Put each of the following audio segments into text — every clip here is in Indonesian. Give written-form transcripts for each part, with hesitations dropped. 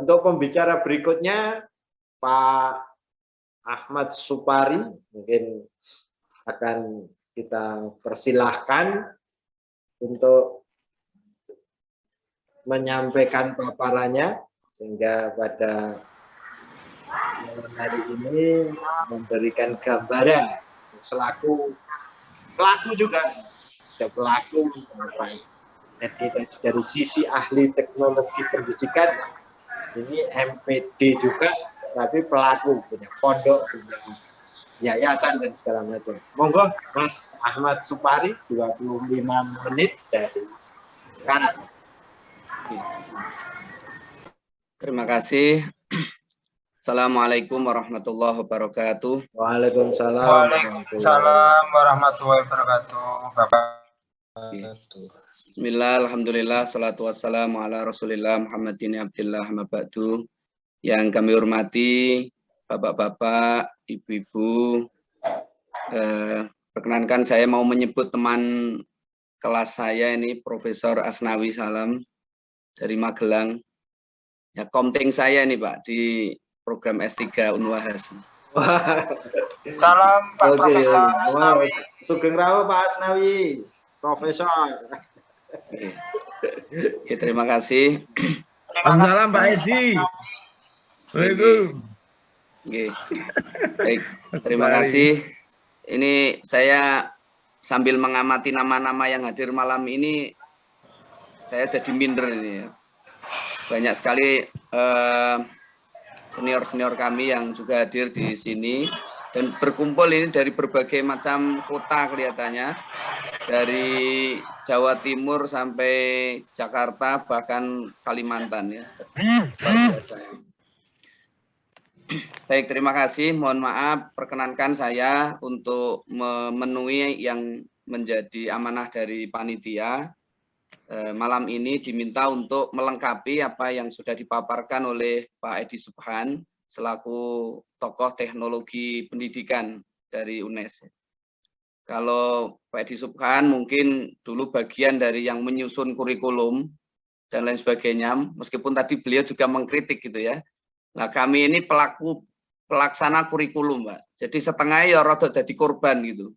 Untuk pembicara berikutnya Pak Ahmad Supari, mungkin akan kita persilahkan untuk menyampaikan paparannya, sehingga pada hari ini memberikan gambaran selaku pelaku juga, sudah pelaku dari sisi ahli teknologi pendidikan, ini MPD juga, tapi pelaku, punya pondok, punya yayasan dan segala macam. Monggo Mas Ahmad Supari, 25 menit dari sekarang. Terima kasih. Assalamualaikum warahmatullahi wabarakatuh. Waalaikumsalam. Waalaikumsalam warahmatullahi wabarakatuh. Bapak. Bismillah, alhamdulillah, salatu wassalamu ala rasulillah Muhammadin abdillah mabadu. Yang kami hormati bapak-bapak, ibu-ibu, perkenankan saya mau menyebut teman kelas saya ini, Profesor Asnawi Salam dari Magelang. Ya, komting saya ini Pak di program S3 Unwahas. Salam Pak Profesor Asnawi. Sugeng Rawo Pak Asnawi, Profesor. Oke, terima kasih. Salam Pak Edi. Assalamualaikum. Oke. Baik, terima kasih. Ini saya sambil mengamati nama-nama yang hadir malam ini, saya jadi minder ini ya. Banyak sekali senior-senior kami yang juga hadir di sini dan berkumpul ini dari berbagai macam kota kelihatannya, dari Jawa Timur sampai Jakarta bahkan Kalimantan ya. Luar biasa. Baik, terima kasih. Mohon maaf, perkenankan saya untuk memenuhi yang menjadi amanah dari panitia. Malam ini diminta untuk melengkapi apa yang sudah dipaparkan oleh Pak Edi Subhan selaku tokoh teknologi pendidikan dari UNES. Kalau Pak Edi Subhan mungkin dulu bagian dari yang menyusun kurikulum dan lain sebagainya, meskipun tadi beliau juga mengkritik gitu ya. Nah, kami ini pelaksana kurikulum, Pak. Jadi setengah ya rada jadi korban gitu.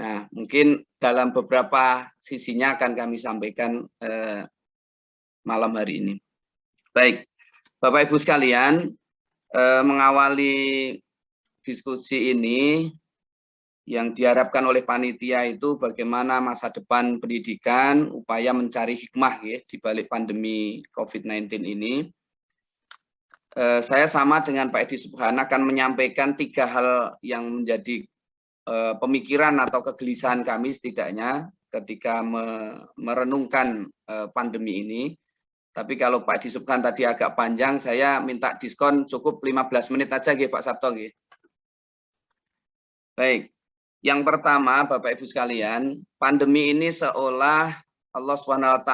Nah, mungkin dalam beberapa sisinya akan kami sampaikan malam hari ini. Baik, Bapak Ibu sekalian, mengawali diskusi ini yang diharapkan oleh panitia itu bagaimana masa depan pendidikan, upaya mencari hikmah ya di balik pandemi COVID-19 ini. Saya sama dengan Pak Edi Subhan akan menyampaikan 3 hal yang menjadi pemikiran atau kegelisahan kami setidaknya ketika merenungkan pandemi ini. Tapi kalau Pak Edi Subhan tadi agak panjang, saya minta diskon cukup 15 menit aja gitu Pak Sabto gitu. Baik, yang pertama Bapak Ibu sekalian, pandemi ini seolah Allah SWT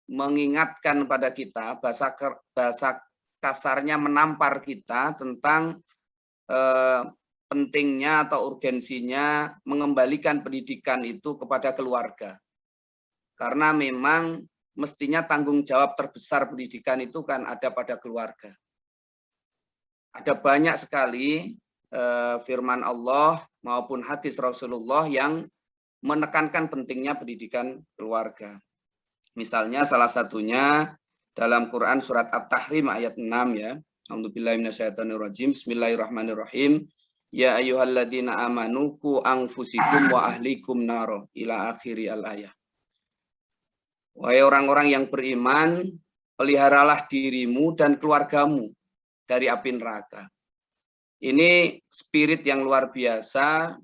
mengingatkan pada kita, bahasa kasarnya menampar kita tentang pentingnya atau urgensinya mengembalikan pendidikan itu kepada keluarga. Karena memang mestinya tanggung jawab terbesar pendidikan itu kan ada pada keluarga. Ada banyak sekali firman Allah maupun hadis Rasulullah yang menekankan pentingnya pendidikan keluarga. Misalnya salah satunya dalam Quran surat At-Tahrim ayat 6 ya. A'udzubillahi minasyaitonirrajim. Bismillahirrahmanirrahim. Ya ayyuhalladzina amanu qu anfusikum wa ahlikum naro ila akhiri al-ayah. Wahai orang-orang yang beriman, peliharalah dirimu dan keluargamu dari api neraka. Ini spirit yang luar biasa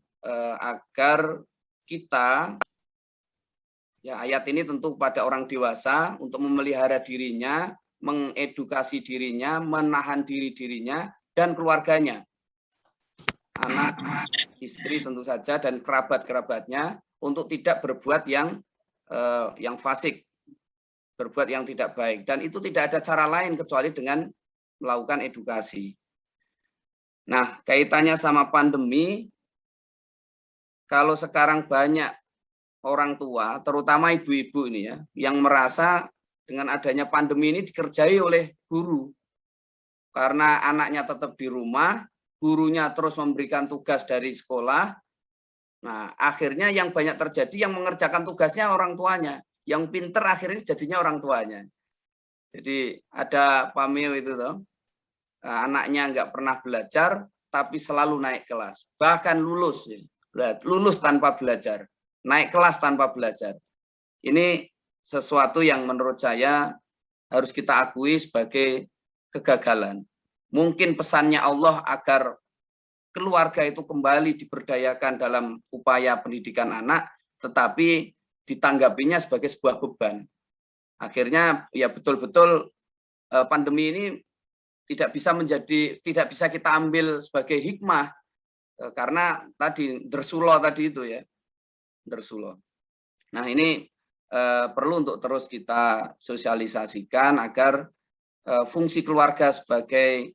agar kita, ya ayat ini tentu pada orang dewasa untuk memelihara dirinya, mengedukasi dirinya, menahan dirinya dan keluarganya. Anak, istri tentu saja dan kerabat-kerabatnya untuk tidak berbuat yang fasik, berbuat yang tidak baik, dan itu tidak ada cara lain kecuali dengan melakukan edukasi. Nah, kaitannya sama pandemi, kalau sekarang banyak orang tua, terutama ibu-ibu ini ya, yang merasa dengan adanya pandemi ini dikerjai oleh guru. Karena anaknya tetap di rumah, gurunya terus memberikan tugas dari sekolah. Nah, akhirnya yang banyak terjadi yang mengerjakan tugasnya orang tuanya. Yang pinter akhirnya jadinya orang tuanya. Jadi ada Pamil itu toh, anaknya nggak pernah belajar, tapi selalu naik kelas. Bahkan lulus, lulus tanpa belajar, naik kelas tanpa belajar. Ini sesuatu yang menurut saya harus kita akui sebagai kegagalan. Mungkin pesannya Allah agar keluarga itu kembali diberdayakan dalam upaya pendidikan anak, tetapi ditanggapinya sebagai sebuah beban. Akhirnya ya betul-betul pandemi ini tidak bisa kita ambil sebagai hikmah, karena tadi dersulo tadi itu ya, dersulo. Nah ini perlu untuk terus kita sosialisasikan agar fungsi keluarga sebagai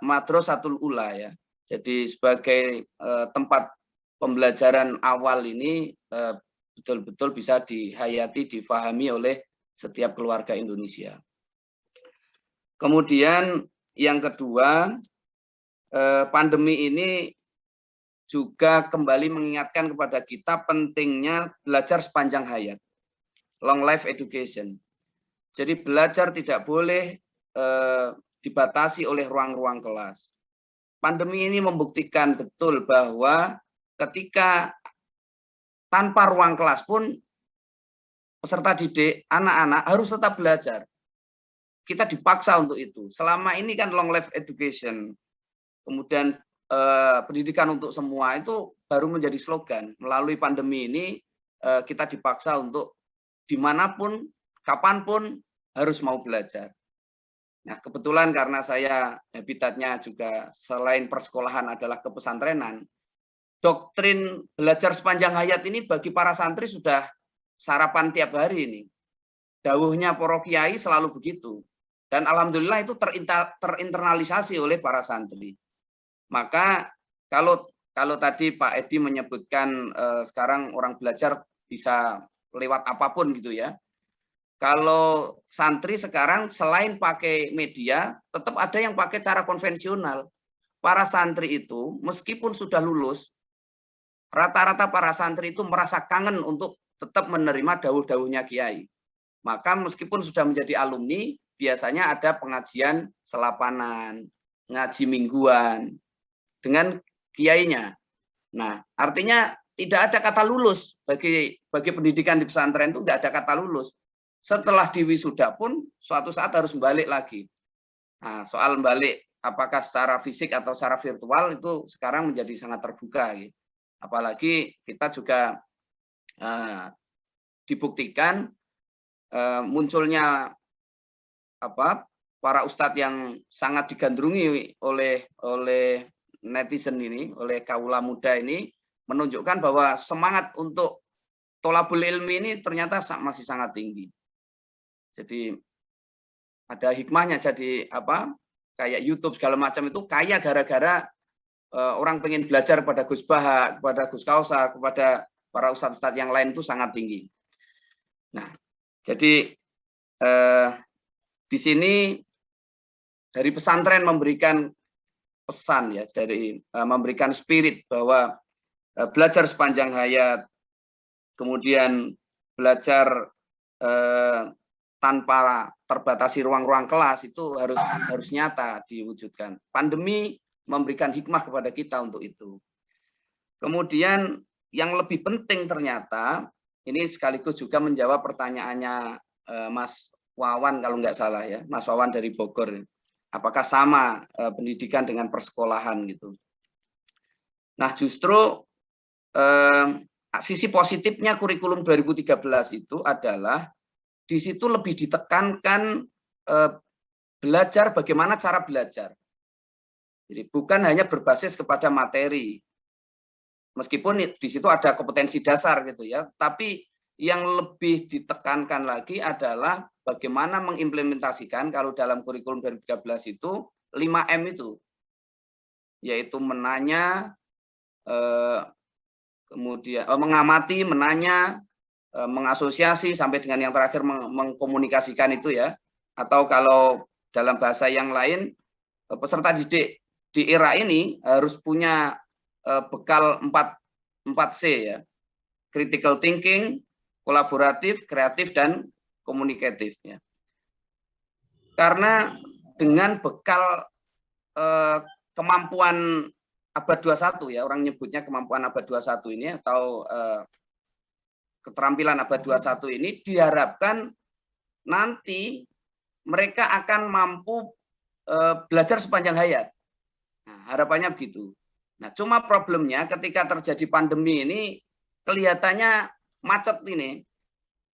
madrasatul ula ya. Jadi sebagai tempat pembelajaran awal ini betul-betul bisa dihayati, difahami oleh setiap keluarga Indonesia. Kemudian yang kedua, pandemi ini juga kembali mengingatkan kepada kita pentingnya belajar sepanjang hayat, long life education. Jadi belajar tidak boleh dibatasi oleh ruang-ruang kelas. Pandemi ini membuktikan betul bahwa ketika tanpa ruang kelas pun peserta didik, anak-anak harus tetap belajar. Kita dipaksa untuk itu. Selama ini kan long life education, kemudian pendidikan untuk semua itu baru menjadi slogan. Melalui pandemi ini kita dipaksa untuk dimanapun, kapanpun harus mau belajar. Nah, kebetulan karena saya habitatnya juga selain persekolahan adalah kepesantrenan, doktrin belajar sepanjang hayat ini bagi para santri sudah sarapan tiap hari ini. Dawuhnya para kiai selalu begitu. Dan alhamdulillah itu terinternalisasi oleh para santri. Maka kalau tadi Pak Edi menyebutkan sekarang orang belajar bisa lewat apapun gitu ya. Kalau santri sekarang selain pakai media, tetap ada yang pakai cara konvensional. Para santri itu meskipun sudah lulus, rata-rata para santri itu merasa kangen untuk tetap menerima dawuh-dawuhnya kiai. Maka meskipun sudah menjadi alumni, biasanya ada pengajian selapanan, ngaji mingguan dengan kiainya. Nah, artinya tidak ada kata lulus bagi pendidikan di pesantren itu tidak ada kata lulus. Setelah diwisuda pun suatu saat harus balik lagi. Nah, soal balik apakah secara fisik atau secara virtual itu sekarang menjadi sangat terbuka. Gitu. Apalagi kita juga dibuktikan munculnya para ustadz yang sangat digandrungi oleh netizen ini, oleh kaula muda ini, menunjukkan bahwa semangat untuk tholabul ilmi ini ternyata masih sangat tinggi. Jadi ada hikmahnya, jadi kayak YouTube segala macam itu kaya gara-gara orang pengen belajar pada Gus Baha, kepada Gus Kausar, kepada para ustadz-ustadz yang lain itu sangat tinggi. Nah, jadi di sini dari pesantren memberikan pesan ya, dari memberikan spirit bahwa belajar sepanjang hayat, kemudian belajar tanpa terbatasi ruang-ruang kelas itu harus nyata diwujudkan. Pandemi memberikan hikmah kepada kita untuk itu. Kemudian yang lebih penting ternyata ini sekaligus juga menjawab pertanyaannya Mas Wawan kalau nggak salah ya, Mas Wawan dari Bogor. Apakah sama pendidikan dengan persekolahan gitu? Nah justru sisi positifnya kurikulum 2013 itu adalah di situ lebih ditekankan belajar bagaimana cara belajar. Jadi bukan hanya berbasis kepada materi, meskipun di situ ada kompetensi dasar gitu ya, tapi yang lebih ditekankan lagi adalah bagaimana mengimplementasikan kalau dalam kurikulum 2013 itu 5M itu, yaitu menanya, kemudian mengamati, menanya, mengasosiasi sampai dengan yang terakhir mengkomunikasikan itu ya. Atau kalau dalam bahasa yang lain, peserta didik di era ini harus punya bekal 4C ya. Critical thinking, kolaboratif, kreatif, dan komunikatif ya. Karena dengan bekal kemampuan abad 21 ya, orang nyebutnya kemampuan abad 21 ini atau keterampilan abad 21 ini diharapkan nanti mereka akan mampu belajar sepanjang hayat. Nah, harapannya begitu. Nah, cuma problemnya ketika terjadi pandemi ini kelihatannya macet ini.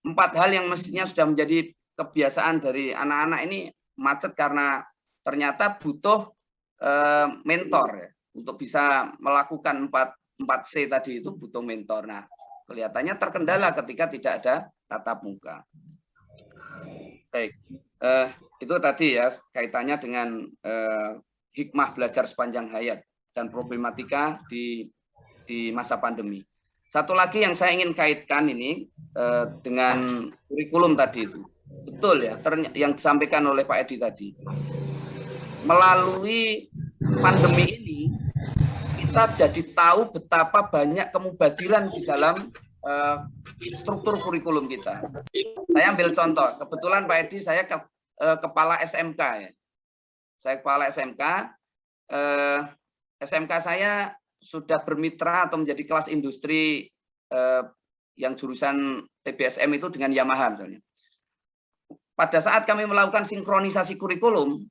4 hal yang mestinya sudah menjadi kebiasaan dari anak-anak ini macet karena ternyata butuh mentor ya. Untuk bisa melakukan 4C tadi itu butuh mentor. Nah, kelihatannya terkendala ketika tidak ada tatap muka. Baik, itu tadi ya kaitannya dengan hikmah belajar sepanjang hayat dan problematika di masa pandemi. Satu lagi yang saya ingin kaitkan ini dengan kurikulum tadi itu. Betul ya, yang disampaikan oleh Pak Edi tadi. Melalui pandemi ini, kita jadi tahu betapa banyak kemubadilan di dalam struktur kurikulum kita. Saya ambil contoh, kebetulan Pak Edi saya kepala SMK ya. Saya kepala SMK, SMK saya sudah bermitra atau menjadi kelas industri yang jurusan TBSM itu dengan Yamaha misalnya. Pada saat kami melakukan sinkronisasi kurikulum,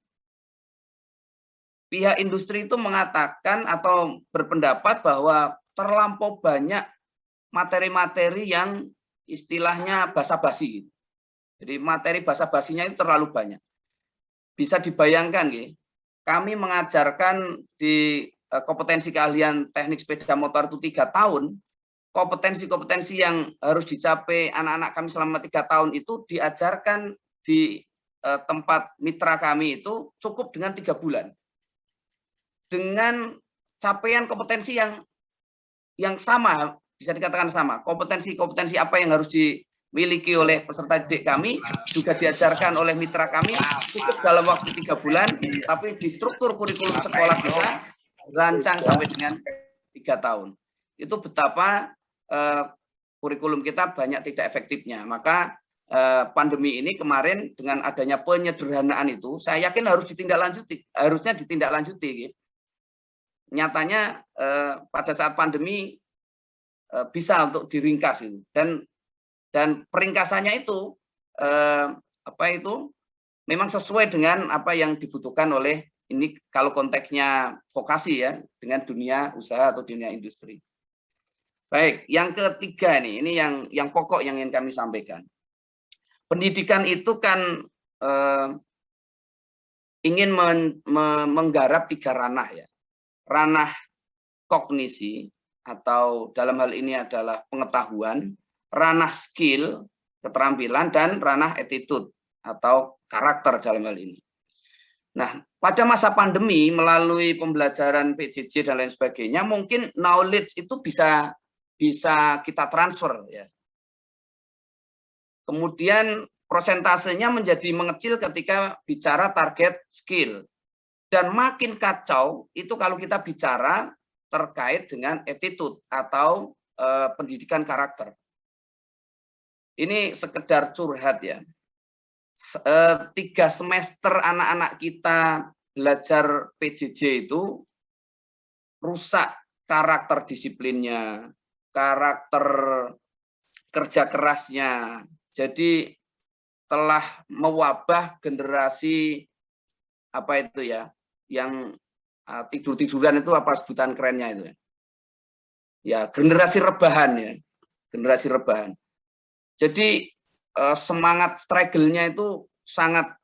pihak industri itu mengatakan atau berpendapat bahwa terlampau banyak materi-materi yang istilahnya basa-basi. Jadi materi basa-basinya itu terlalu banyak. Bisa dibayangkan, kami mengajarkan di kompetensi keahlian teknik sepeda motor itu 3 tahun, kompetensi-kompetensi yang harus dicapai anak-anak kami selama 3 tahun itu diajarkan di tempat mitra kami itu cukup dengan 3 bulan. Dengan capaian kompetensi yang sama, bisa dikatakan sama. Kompetensi-kompetensi apa yang harus dimiliki oleh peserta didik kami juga diajarkan oleh mitra kami cukup dalam waktu 3 bulan, tapi di struktur kurikulum sekolah kita rancang sampai dengan 3 tahun. Itu betapa kurikulum kita banyak tidak efektifnya. Maka pandemi ini kemarin dengan adanya penyederhanaan itu, saya yakin harus ditindaklanjuti, harusnya ditindaklanjuti. Nyatanya pada saat pandemi bisa untuk diringkas itu, dan peringkasannya itu memang sesuai dengan apa yang dibutuhkan oleh ini kalau konteksnya vokasi ya dengan dunia usaha atau dunia industri. Baik, yang ketiga ini yang pokok yang ingin kami sampaikan. Pendidikan itu kan ingin menggarap 3 ranah ya. Ranah kognisi atau dalam hal ini adalah pengetahuan, ranah skill, keterampilan, dan ranah attitude atau karakter dalam hal ini. Nah, pada masa pandemi melalui pembelajaran PJJ dan lain sebagainya, mungkin knowledge itu bisa kita transfer ya. Kemudian prosentasenya menjadi mengecil ketika bicara target skill. Dan makin kacau itu kalau kita bicara terkait dengan attitude atau pendidikan karakter. Ini sekedar curhat ya. 3 semester anak-anak kita belajar PJJ itu rusak karakter disiplinnya, karakter kerja kerasnya. Jadi telah mewabah generasi apa itu ya, yang tidur-tiduran itu apa sebutan kerennya itu ya. Ya, generasi rebahan ya. Generasi rebahan. Jadi semangat struggle-nya itu sangat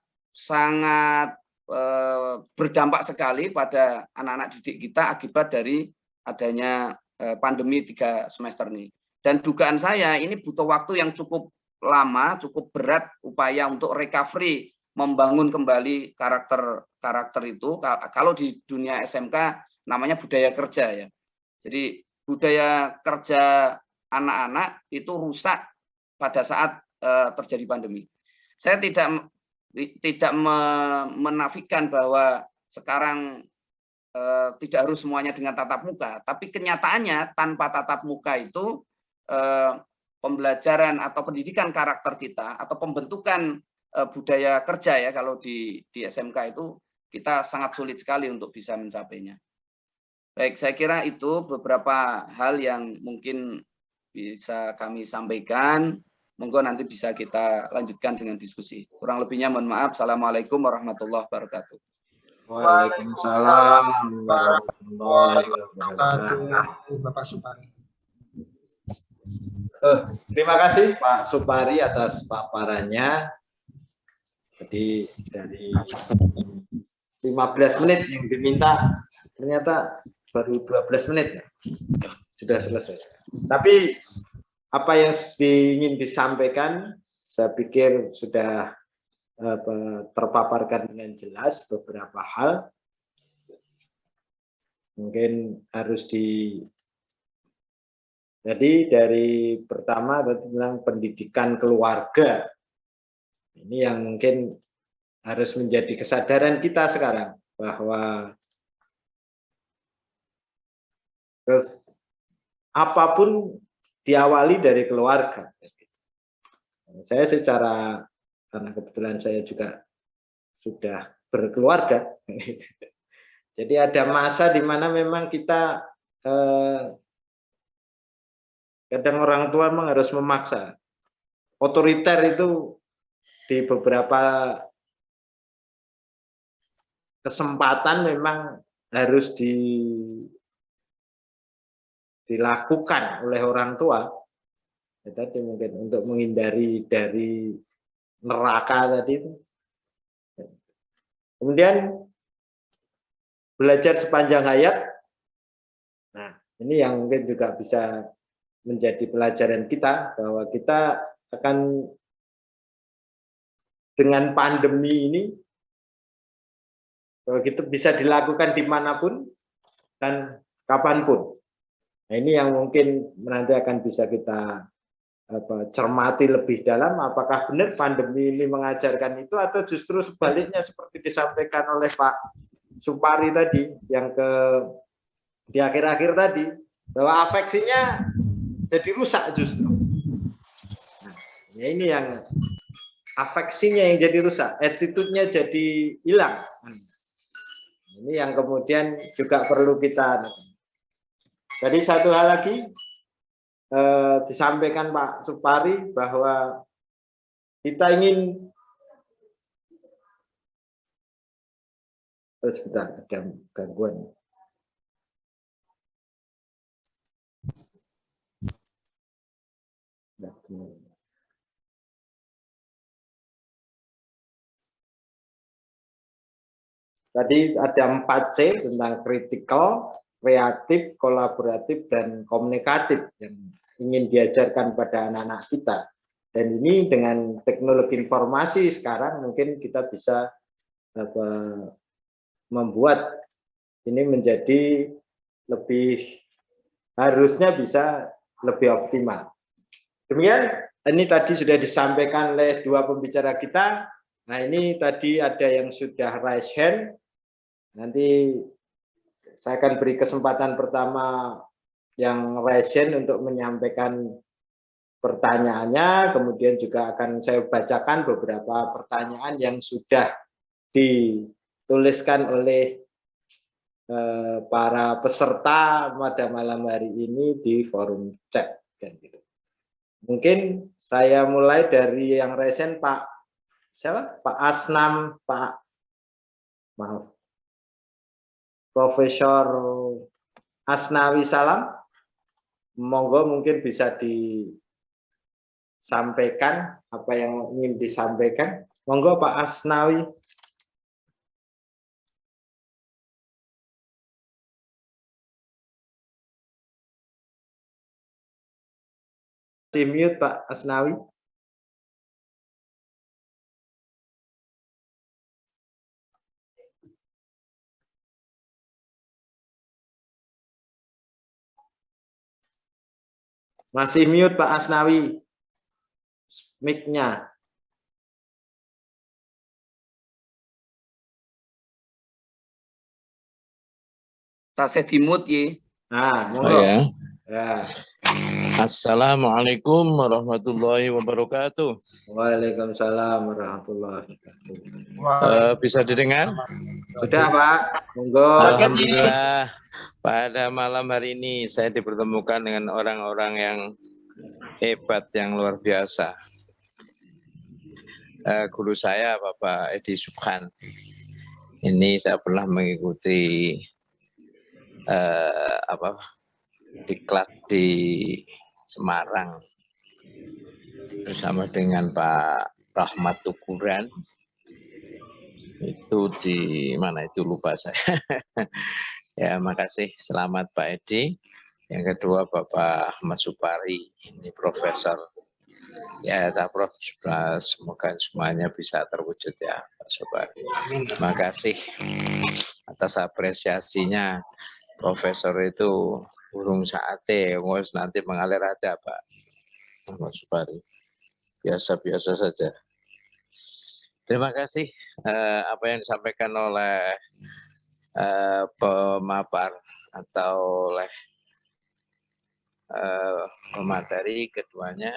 berdampak sekali pada anak-anak didik kita akibat dari adanya pandemi 3 semester ini. Dan dugaan saya ini butuh waktu yang cukup lama, cukup berat upaya untuk recovery, membangun kembali karakter itu. Kalau di dunia SMK namanya budaya kerja ya. Jadi budaya kerja anak-anak itu rusak pada saat terjadi pandemi. Saya tidak menafikan bahwa sekarang tidak harus semuanya dengan tatap muka, tapi kenyataannya tanpa tatap muka itu pembelajaran atau pendidikan karakter kita atau pembentukan budaya kerja ya, kalau di SMK itu kita sangat sulit sekali untuk bisa mencapainya. Baik, saya kira itu beberapa hal yang mungkin bisa kami sampaikan. Monggo nanti bisa kita lanjutkan dengan diskusi. Kurang lebihnya mohon maaf. Assalamualaikum warahmatullahi wabarakatuh. Waalaikumsalam warahmatullahi wabarakatuh. Bapak Supari. Terima kasih Pak Supari atas paparannya. Jadi dari 15 menit yang diminta ternyata baru 12 menit sudah selesai. Tapi apa yang ingin disampaikan saya pikir sudah terpaparkan dengan jelas beberapa hal. Mungkin harus jadi dari pertama tentang pendidikan keluarga. Ini yang mungkin harus menjadi kesadaran kita sekarang bahwa apapun diawali dari keluarga. Saya karena kebetulan saya juga sudah berkeluarga, jadi ada masa di mana memang kita kadang orang tua memang harus memaksa. Otoriter itu di beberapa kesempatan memang harus dilakukan oleh orang tua. Ya, tadi mungkin untuk menghindari dari neraka tadi itu. Kemudian belajar sepanjang hayat. Nah, ini yang mungkin juga bisa menjadi pelajaran kita bahwa kita akan dengan pandemi ini bahwa kita bisa dilakukan dimanapun dan kapanpun. Nah, ini yang mungkin nanti akan bisa kita cermati lebih dalam, apakah benar pandemi ini mengajarkan itu atau justru sebaliknya seperti disampaikan oleh Pak Supari tadi yang di akhir-akhir tadi, bahwa afeksinya jadi rusak justru. Nah, ya ini yang afeksinya yang jadi rusak, attitude-nya jadi hilang. Ini yang kemudian juga perlu kita. Jadi satu hal lagi disampaikan Pak Supari bahwa kita ingin sebentar, ada gangguan. Tadi ada 4C tentang kritikal, kreatif, kolaboratif, dan komunikatif yang ingin diajarkan pada anak-anak kita. Dan ini dengan teknologi informasi sekarang mungkin kita bisa membuat ini menjadi lebih, harusnya bisa lebih optimal. Demikian, ini tadi sudah disampaikan oleh dua pembicara kita. Nah, ini tadi ada yang sudah raise hand. Nanti saya akan beri kesempatan pertama yang raise hand untuk menyampaikan pertanyaannya, kemudian juga akan saya bacakan beberapa pertanyaan yang sudah dituliskan oleh para peserta pada malam hari ini di forum chat. Mungkin saya mulai dari yang raise hand, Pak siapa? Pak Asnam, Profesor Asnawi Salam, monggo mungkin bisa disampaikan apa yang ingin disampaikan. Monggo Pak Asnawi. Di mute Pak Asnawi. Masih mute Pak Asnawi. mic-nya. Tasih dimut ye. Nah, Oh, monggo. ya. Ya. Assalamualaikum warahmatullahi wabarakatuh. Waalaikumsalam warahmatullahi wabarakatuh. Bisa didengar? Sudah, Pak. Monggo. Alhamdulillah. Pada malam hari ini saya dipertemukan dengan orang-orang yang hebat, yang luar biasa. Guru saya Bapak Edi Subhan. Ini saya pernah mengikuti diklat di Semarang bersama dengan Pak Rahmat Tukuran. Itu di mana itu lupa saya. Ya, makasih. Selamat Pak Edi. Yang kedua Bapak Ahmad Supari, ini profesor. Ya, Prof, semoga semuanya bisa terwujud ya Pak Supari. Terima kasih atas apresiasinya. Profesor itu burung sate, nanti mengalir aja Pak Ahmad Supari. Biasa-biasa saja. Terima kasih apa yang disampaikan oleh pemapar atau oleh pemateri keduanya.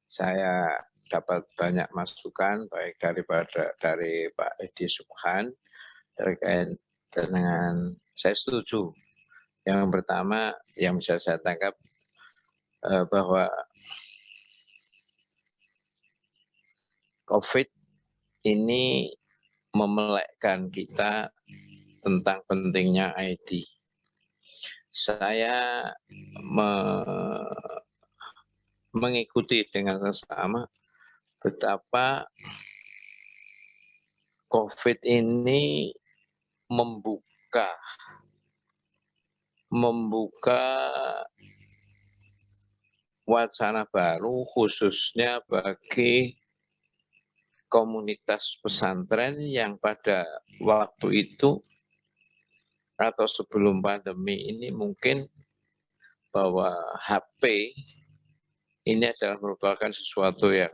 Saya dapat banyak masukan baik dari Pak Edi Subhan terkait dengan saya setuju. Yang pertama yang bisa saya tangkap bahwa COVID ini memelekkan kita tentang pentingnya ID. Saya mengikuti dengan sesama betapa COVID ini membuka wacana baru khususnya bagi komunitas pesantren yang pada waktu itu atau sebelum pandemi ini mungkin bahwa HP ini adalah merupakan sesuatu yang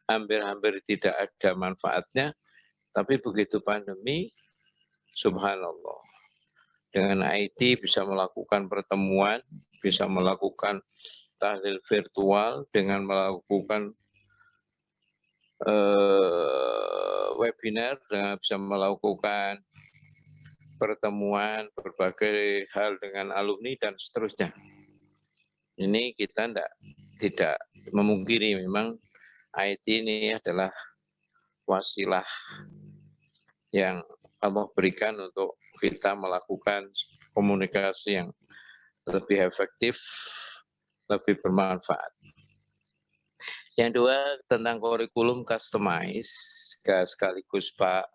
hampir-hampir tidak ada manfaatnya, tapi begitu pandemi, subhanallah, dengan IT bisa melakukan pertemuan, bisa melakukan tahlil virtual, dengan melakukan webinar, dengan bisa melakukan pertemuan berbagai hal dengan alumni dan seterusnya. Ini kita tidak memungkiri memang IT ini adalah wasilah yang Allah berikan untuk kita melakukan komunikasi yang lebih efektif, lebih bermanfaat. Yang dua tentang kurikulum customize, sekaligus Pak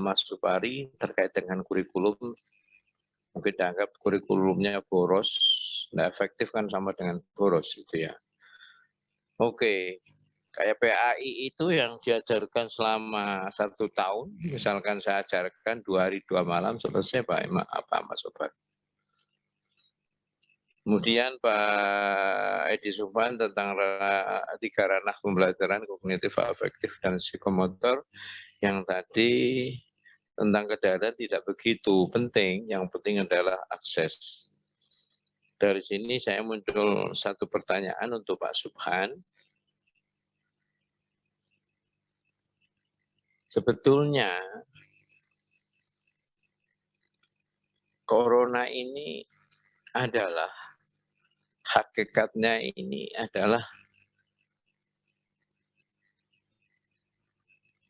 Mas Supari terkait dengan kurikulum, mungkin dianggap kurikulumnya boros, nggak efektif kan sama dengan boros itu ya. Oke, kayak PAI itu yang diajarkan selama 1 tahun, misalkan saya ajarkan 2 hari 2 malam selesai Pak Mas Supari. Kemudian Pak Edi Subhan tentang 3 ranah pembelajaran kognitif, afektif, dan psikomotor. Yang tadi tentang kesadaran tidak begitu penting, yang penting adalah akses. Dari sini saya muncul satu pertanyaan untuk Pak Subhan. Sebetulnya corona ini adalah hakikatnya ini adalah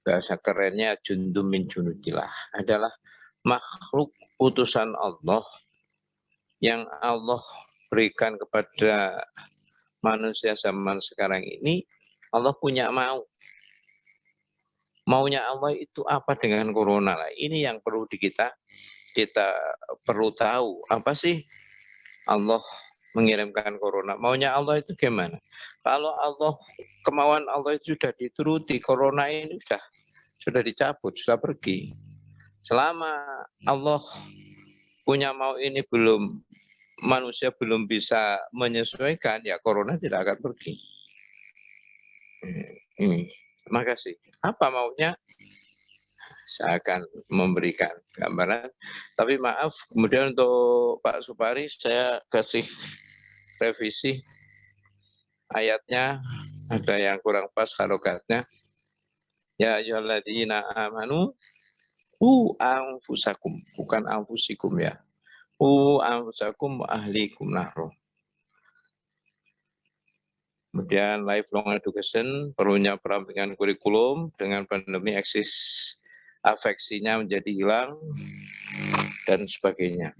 bahasa kerennya jundum min junudillah, adalah makhluk utusan Allah yang Allah berikan kepada manusia zaman sekarang ini. Allah punya maunya Allah itu apa dengan corona lah. Ini yang perlu kita perlu tahu, apa sih Allah mengirimkan corona, maunya Allah itu gimana? Kalau Allah, kemauan Allah itu sudah dituruti, corona ini sudah dicabut, sudah pergi. Selama Allah punya mau ini belum manusia belum bisa menyesuaikan, ya corona tidak akan pergi. Ini, terima kasih. Apa maunya? Saya akan memberikan gambaran. Tapi maaf, kemudian untuk Pak Supari, saya kasih revisi ayatnya, ada yang kurang pas harokatnya. Ya ayyuhalladzina amanu, anfusakum, bukan anfusikum ya. Anfusakum ahlikum nahro. Kemudian lifelong education, perlunya perampingan kurikulum dengan pandemi eksis afeksinya menjadi hilang, dan sebagainya.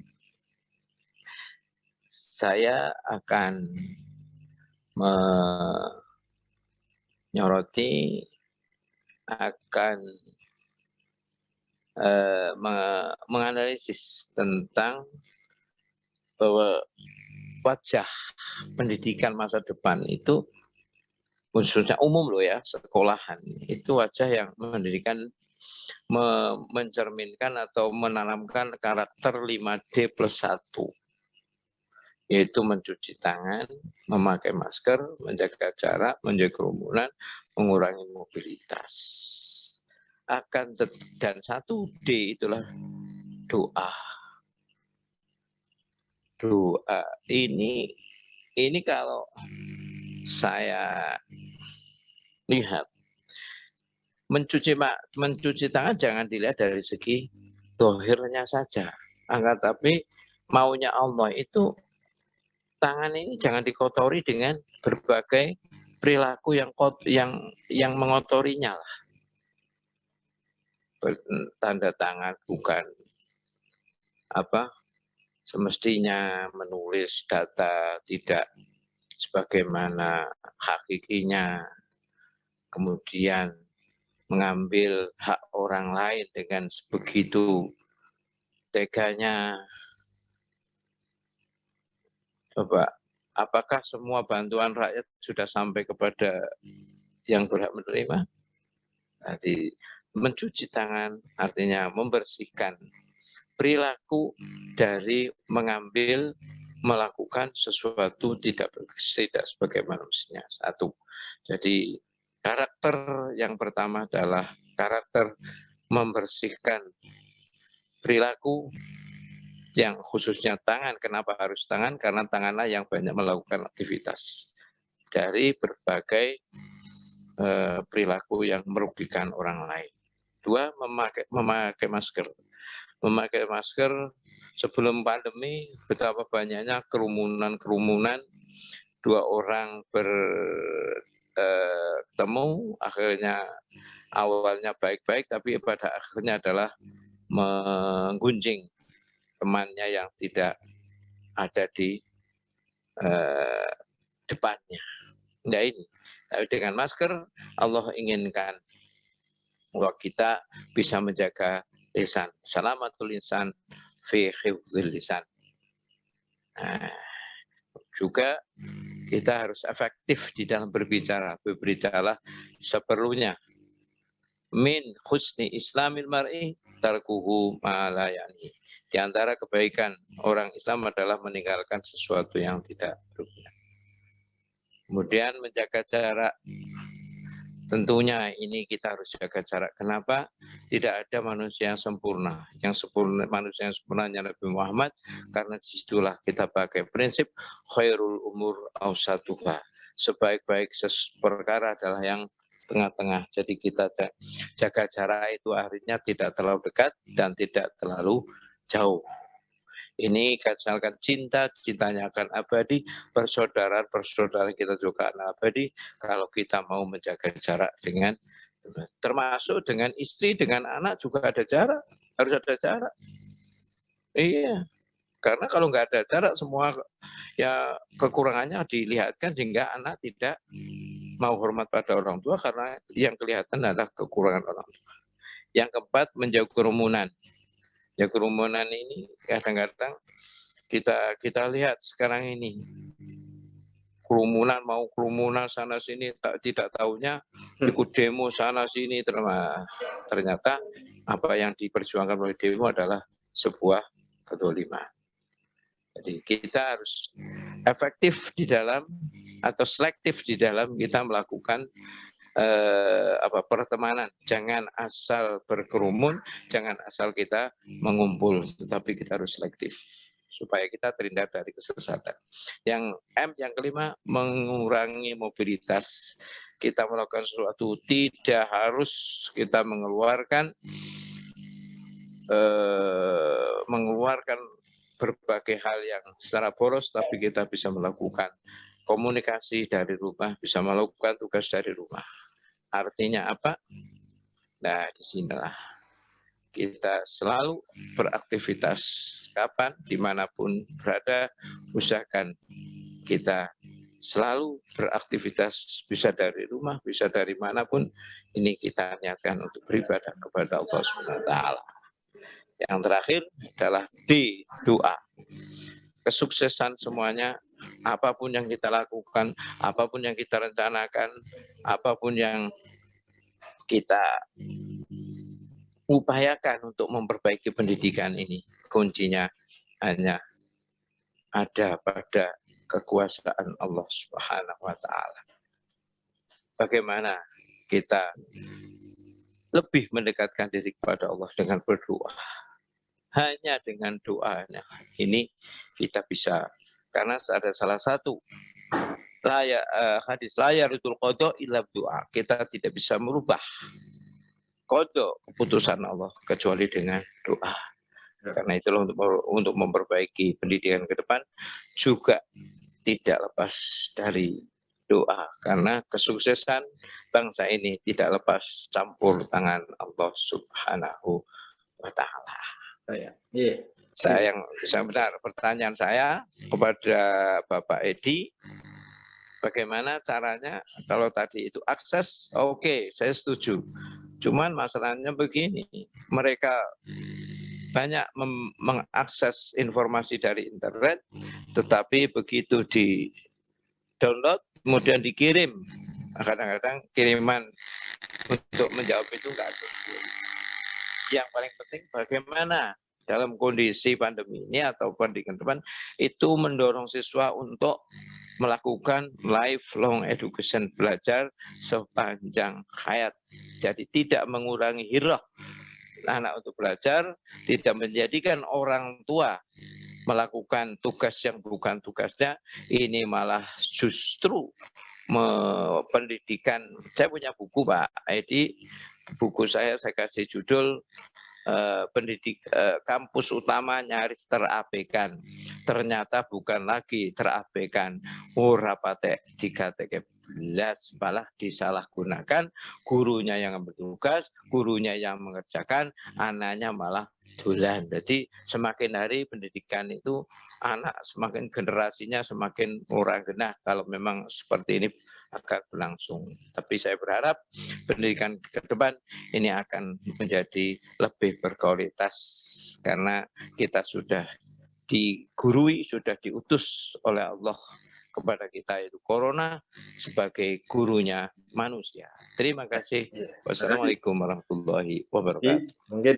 Saya akan menyoroti, akan menganalisis tentang bahwa wajah pendidikan masa depan itu, khususnya umum loh ya, sekolahan, itu wajah yang mencerminkan atau menanamkan karakter 5D+1, yaitu mencuci tangan, memakai masker, menjaga jarak, menjaga kerumunan, mengurangi mobilitas. Dan 1D itulah doa. Doa ini kalau saya lihat, mencuci tangan jangan dilihat dari segi dohirnya saja, akan tapi maunya Allah itu tangan ini jangan dikotori dengan berbagai perilaku yang mengotorinya lah. Tanda tangan bukan semestinya menulis data tidak sebagaimana hakikinya, kemudian mengambil hak orang lain dengan begitu teganya. Coba, apakah semua bantuan rakyat sudah sampai kepada yang berhak menerima? Jadi, mencuci tangan artinya membersihkan perilaku dari melakukan sesuatu tidak sebagaimana mestinya. Satu. Jadi karakter yang pertama adalah karakter membersihkan perilaku yang khususnya tangan. Kenapa harus tangan? Karena tanganlah yang banyak melakukan aktivitas dari berbagai perilaku yang merugikan orang lain. Dua, memakai masker. Memakai masker sebelum pandemi, betapa banyaknya kerumunan, dua orang bertemu, akhirnya awalnya baik-baik, tapi pada akhirnya adalah menggunjing temannya yang tidak ada di depannya. Nah ini, dengan masker Allah inginkan bahwa kita bisa menjaga lisan. Salamatul lisan fi hifdzil lisan. Juga kita harus efektif di dalam berbicara. Berbicaralah seperlunya. Min husni islamil mar'i tarkuhu ma la yani. Di antara kebaikan orang Islam adalah meninggalkan sesuatu yang tidak berguna. Kemudian menjaga jarak. Tentunya ini kita harus jaga jarak. Kenapa? Tidak ada manusia yang sempurna. Manusia yang sempurna hanya Nabi Muhammad. Karena disitulah kita pakai prinsip khairul umur awsatuha. Sebaik-baik perkara adalah yang tengah-tengah. Jadi kita jaga jarak itu artinya tidak terlalu dekat dan tidak terlalu jauh. Ini misalkan cintanya akan abadi, persaudaraan kita juga akan abadi kalau kita mau menjaga jarak dengan, termasuk dengan istri, dengan anak juga ada jarak, harus ada jarak. Iya, karena kalau nggak ada jarak semua ya kekurangannya dilihatkan sehingga anak tidak mau hormat pada orang tua karena yang kelihatan adalah kekurangan orang tua. Yang keempat, menjauh kerumunan. Ya kerumunan ini kadang-kadang kita lihat sekarang ini kerumunan sana sini tidak tahunya ikut demo sana sini ternyata apa yang diperjuangkan oleh demo adalah sebuah kezaliman. Jadi kita harus efektif di dalam atau selektif di dalam kita melakukan pertemanan. Jangan asal berkerumun, jangan asal kita mengumpul, tetapi kita harus selektif supaya kita terhindar dari kesesatan. Yang M, yang kelima, mengurangi mobilitas. Kita melakukan sesuatu tidak harus kita mengeluarkan berbagai hal yang secara boros, tapi kita bisa melakukan komunikasi dari rumah, bisa melakukan tugas dari rumah. Artinya apa? Nah, disinilah kita selalu beraktivitas. Kapan, dimanapun berada, usahakan kita selalu beraktivitas, bisa dari rumah, bisa dari manapun. Ini kita niatkan untuk beribadah kepada Allah SWT. Yang terakhir adalah di doa. Kesuksesan semuanya, apapun yang kita lakukan, apapun yang kita rencanakan, apapun yang kita upayakan untuk memperbaiki pendidikan ini, kuncinya hanya ada pada kekuasaan Allah Subhanahu wa Ta'ala. Bagaimana kita lebih mendekatkan diri kepada Allah dengan berdoa. Hanya dengan doanya ini kita bisa, karena ada salah satu hadis layar itu qada illa doa. Kita tidak bisa merubah qada keputusan Allah kecuali dengan doa. Karena itulah untuk memperbaiki pendidikan ke depan juga tidak lepas dari doa. Karena kesuksesan bangsa ini tidak lepas campur tangan Allah Subhanahu wa Ta'ala. Benar, pertanyaan saya kepada Bapak Edi, bagaimana caranya kalau tadi itu akses, oke, saya setuju. Cuman masalahnya begini, mereka banyak mengakses informasi dari internet, tetapi begitu di download, kemudian dikirim, kadang-kadang kiriman untuk menjawab itu enggak ada. Yang paling penting bagaimana dalam kondisi pandemi ini atau pendidikan depan itu mendorong siswa untuk melakukan lifelong education, belajar sepanjang hayat. Jadi tidak mengurangi hirah anak untuk belajar, tidak menjadikan orang tua melakukan tugas yang bukan tugasnya, ini malah justru pendidikan. Saya punya buku Pak Edi, buku saya kasih judul kampus utama nyaris terabaikan. Ternyata bukan lagi terabaikan, ora patek digatek belas, malah disalahgunakan. Gurunya yang bertugas, gurunya yang mengerjakan, anaknya malah dolan. Jadi semakin hari pendidikan itu anak semakin generasinya semakin ora genah kalau memang seperti ini akan berlangsung. Tapi saya berharap pendidikan ke depan ini akan menjadi lebih berkualitas karena kita sudah digurui, sudah diutus oleh Allah kepada kita, yaitu Corona sebagai gurunya manusia. Terima kasih. Wassalamualaikum warahmatullahi wabarakatuh. Mungkin